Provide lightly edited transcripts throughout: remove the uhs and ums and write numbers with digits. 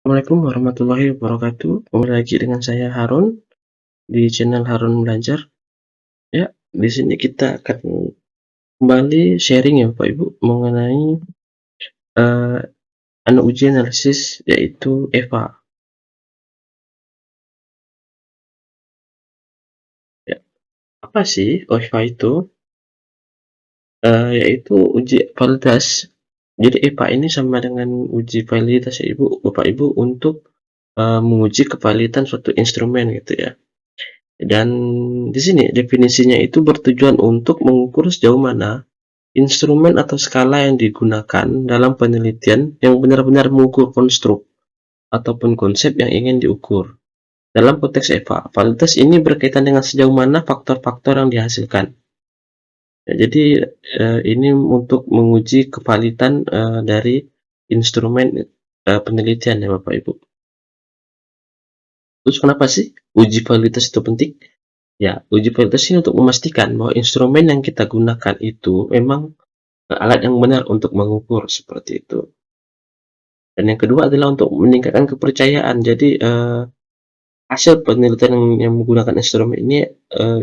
Assalamualaikum warahmatullahi wabarakatuh. Kembali lagi dengan saya Harun di channel Harun Belajar. Ya, di sini kita akan kembali sharing ya Bapak Ibu mengenai eh, uji analisis yaitu EVA. Ya, apa sih EVA itu? Yaitu uji validitas. Jadi EVA ini sama dengan uji validitas ya Bapak Ibu untuk menguji kevaliditas suatu instrumen gitu ya. Dan di sini definisinya itu bertujuan untuk mengukur sejauh mana instrumen atau skala yang digunakan dalam penelitian yang benar-benar mengukur konstruk ataupun konsep yang ingin diukur. Dalam konteks EVA, validitas ini berkaitan dengan sejauh mana faktor-faktor yang dihasilkan. Ya, jadi ini untuk menguji kevalidan dari instrumen penelitian ya Bapak Ibu. Terus kenapa sih uji validitas itu penting? Ya, uji validitas ini untuk memastikan bahwa instrumen yang kita gunakan itu memang alat yang benar untuk mengukur seperti itu. Dan yang kedua adalah untuk meningkatkan kepercayaan. Jadi hasil penelitian yang menggunakan instrumen ini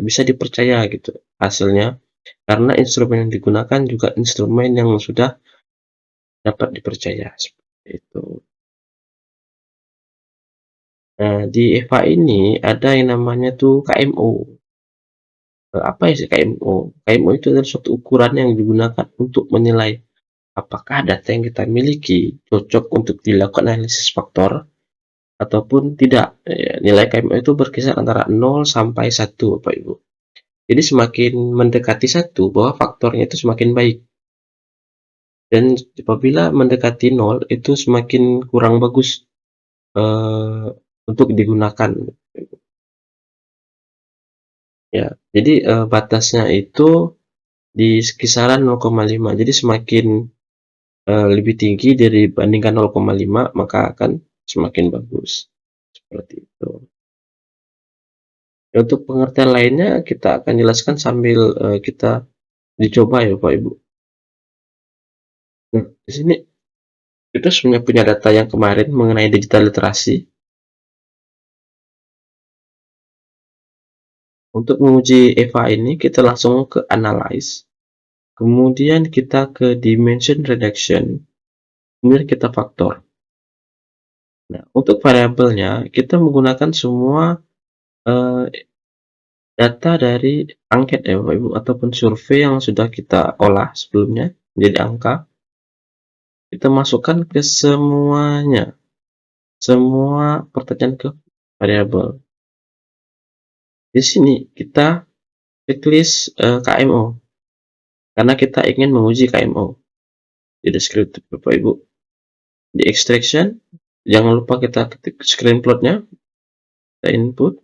bisa dipercaya gitu hasilnya, karena instrumen yang digunakan juga instrumen yang sudah dapat dipercaya seperti itu. Nah, di EVA ini ada yang namanya tuh KMO. Apa ya sih KMO? KMO itu adalah suatu ukuran yang digunakan untuk menilai apakah data yang kita miliki cocok untuk dilakukan analisis faktor ataupun tidak. Ya, nilai KMO itu berkisar antara 0 sampai 1 Bapak Ibu. Jadi semakin mendekati 1 bahwa faktornya itu semakin baik. Dan apabila mendekati 0 itu semakin kurang bagus eh, untuk digunakan. Ya, jadi batasnya itu di kisaran 0,5. Jadi semakin lebih tinggi dibandingkan 0,5 maka akan semakin bagus. Seperti itu. Ya, untuk pengertian lainnya kita akan jelaskan sambil kita dicoba ya Bapak Ibu. Nah, di sini kita sebenarnya punya data yang kemarin mengenai digital literasi. Untuk menguji EVA ini kita langsung ke analyze, kemudian kita ke dimension reduction, kemudian kita faktor. Nah, untuk variabelnya kita menggunakan semua eh, data dari angket ya Bapak Ibu ataupun survei yang sudah kita olah sebelumnya menjadi angka. Kita masukkan ke semuanya, semua pertanyaan ke variabel. Di sini kita checklist KMO karena kita ingin menguji KMO. Di deskriptif Bapak Ibu. Di extraction, jangan lupa kita ketik screen plotnya, kita input.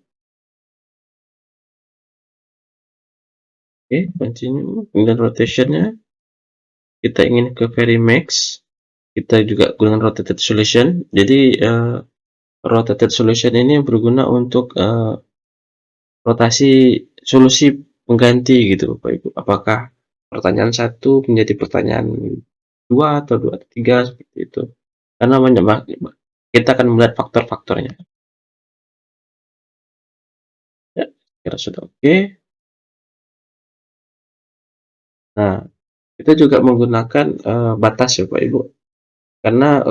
Oke, continue. Kemudian rotationnya, kita ingin ke very max. Kita juga gunakan rotated solution. Jadi rotated solution ini berguna untuk rotasi solusi pengganti gitu Bapak Ibu. Apakah pertanyaan 1 menjadi pertanyaan 2 atau 2 atau 3 seperti itu. Karena banyak kita akan melihat faktor-faktornya. Ya, kira sudah oke. Nah, kita juga menggunakan batas ya Pak Ibu. Karena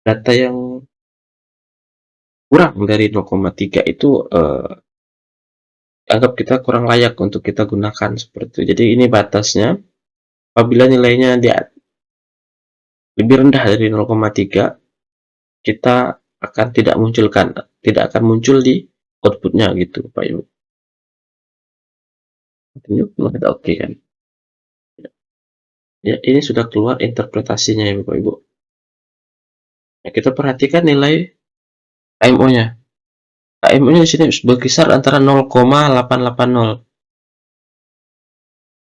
data yang kurang dari 0,3 itu anggap kita kurang layak untuk kita gunakan seperti itu. Jadi ini batasnya. Apabila nilainya lebih rendah dari 0,3, kita akan tidak akan muncul di outputnya gitu Pak Ibu. Kita oke kan? Ya, ini sudah keluar interpretasinya ya Bapak Ibu. Nah, kita perhatikan nilai KMO-nya. KMO-nya di sini berkisar antara 0,880.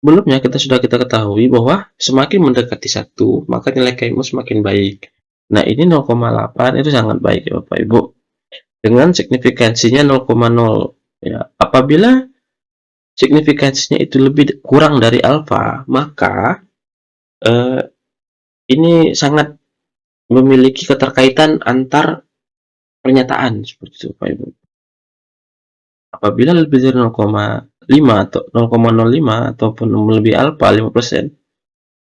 Sebelumnya kita ketahui bahwa semakin mendekati 1, maka nilai KMO semakin baik. Nah, ini 0,8 itu sangat baik ya Bapak Ibu. Dengan signifikansinya 0,0. Ya, apabila signifikansinya itu lebih kurang dari alfa, maka ini sangat memiliki keterkaitan antar pernyataan seperti itu Bapak Ibu. Apabila lebih dari 0,5 atau 0,05 ataupun lebih alfa 5%,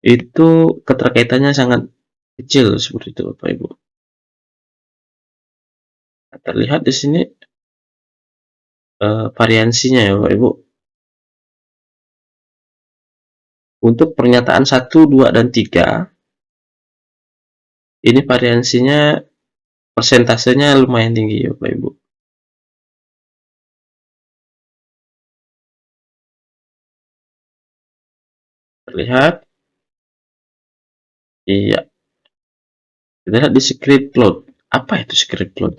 itu keterkaitannya sangat kecil seperti itu Bapak Ibu. Nah, terlihat di sini variansinya ya Bapak Ibu. Untuk pernyataan 1, 2, dan 3, ini variansinya persentasenya lumayan tinggi ya Bapak Ibu. Terlihat? Iya. Kita lihat di script plot. Apa itu script plot?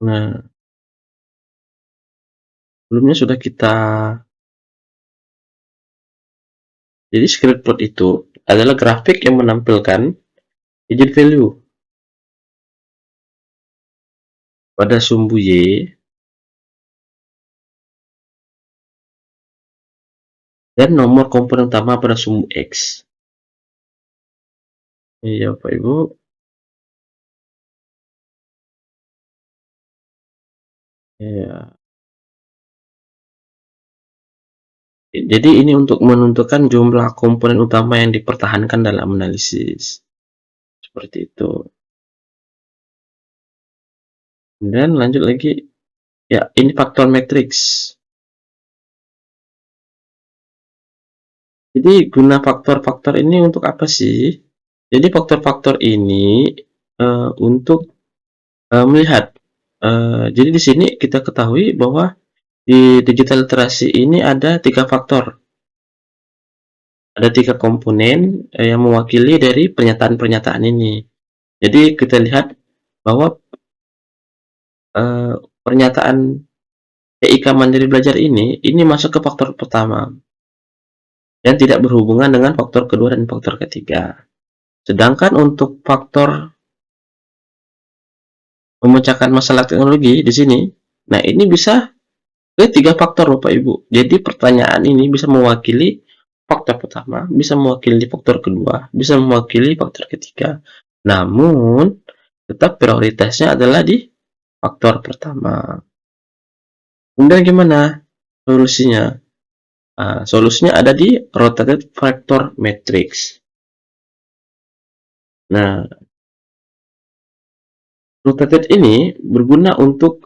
Nah, sebelumnya sudah kita. Jadi script plot itu adalah grafik yang menampilkan hidden value pada sumbu Y dan nomor komponen utama pada sumbu X. Iya, Bapak Ibu. Iya. Jadi ini untuk menentukan jumlah komponen utama yang dipertahankan dalam analisis. Seperti itu. Dan lanjut lagi. Ya, ini faktor matriks. Jadi guna faktor-faktor ini untuk apa sih? Jadi faktor-faktor ini untuk melihat. Jadi di sini kita ketahui bahwa di digital literasi ini ada 3 faktor. Ada 3 komponen yang mewakili dari pernyataan-pernyataan ini. Jadi kita lihat bahwa pernyataan EIK Mandiri Belajar ini masuk ke faktor pertama dan tidak berhubungan dengan faktor kedua dan faktor ketiga. Sedangkan untuk faktor memecahkan masalah teknologi di sini, nah ini bisa ke 3 faktor Bapak Ibu. Jadi pertanyaan ini bisa mewakili faktor pertama, bisa mewakili faktor kedua, bisa mewakili faktor ketiga. Namun tetap prioritasnya adalah di faktor pertama. Kemudian gimana solusinya? Nah, solusinya ada di rotated factor matrix. Nah, rotated ini berguna untuk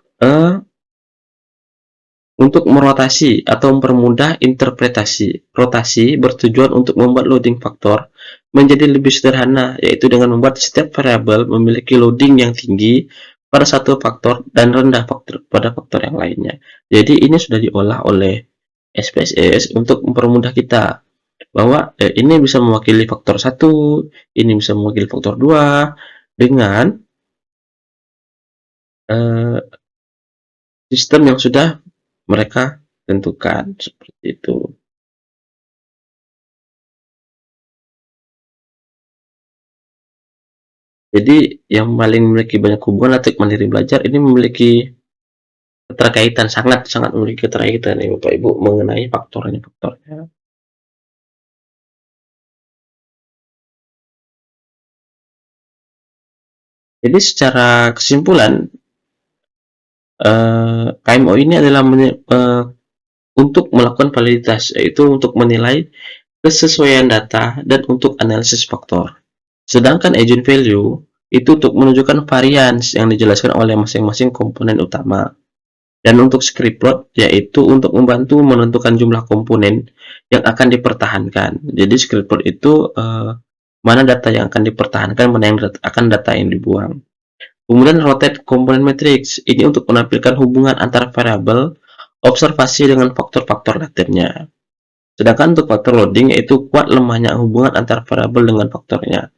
merotasi atau mempermudah interpretasi. Rotasi bertujuan untuk membuat loading faktor menjadi lebih sederhana, yaitu dengan membuat setiap variabel memiliki loading yang tinggi pada satu faktor dan rendah pada faktor yang lainnya. Jadi ini sudah diolah oleh SPSS untuk mempermudah kita bahwa ini bisa mewakili faktor 1, ini bisa mewakili faktor 2 dengan sistem yang sudah mereka tentukan seperti itu. Jadi yang paling memiliki banyak hubungan Atlet Mandiri Belajar ini memiliki keterkaitan, sangat memiliki keterkaitan ya Bapak Ibu mengenai faktornya. Jadi secara kesimpulan KMO ini adalah untuk melakukan validitas, yaitu untuk menilai kesesuaian data dan untuk analisis faktor. Sedangkan agent value itu untuk menunjukkan varians yang dijelaskan oleh masing-masing komponen utama. Dan untuk script plot yaitu untuk membantu menentukan jumlah komponen yang akan dipertahankan. Jadi script plot itu mana data yang akan dipertahankan, mana yang akan data yang dibuang. Kemudian rotate component matrix ini untuk menampilkan hubungan antara variabel observasi dengan faktor-faktor latennya. Sedangkan untuk faktor loading yaitu kuat lemahnya hubungan antara variabel dengan faktornya.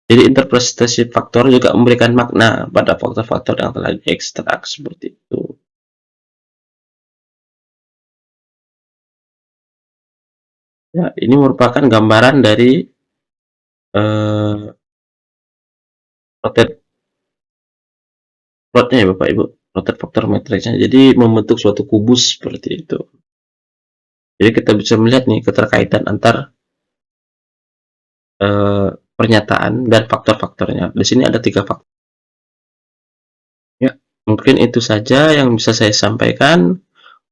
Jadi interpretasi faktor juga memberikan makna pada faktor-faktor yang telah diekstrak seperti itu. Ya, ini merupakan gambaran dari rotate plotnya ya Bapak Ibu, rotate faktor matriksnya. Jadi membentuk suatu kubus seperti itu. Jadi kita bisa melihat nih keterkaitan antar pernyataan dan faktor-faktornya. Di sini ada 3 faktor. Ya, mungkin itu saja yang bisa saya sampaikan.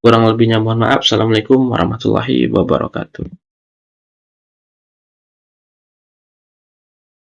Kurang lebihnya mohon maaf. Assalamualaikum warahmatullahi wabarakatuh.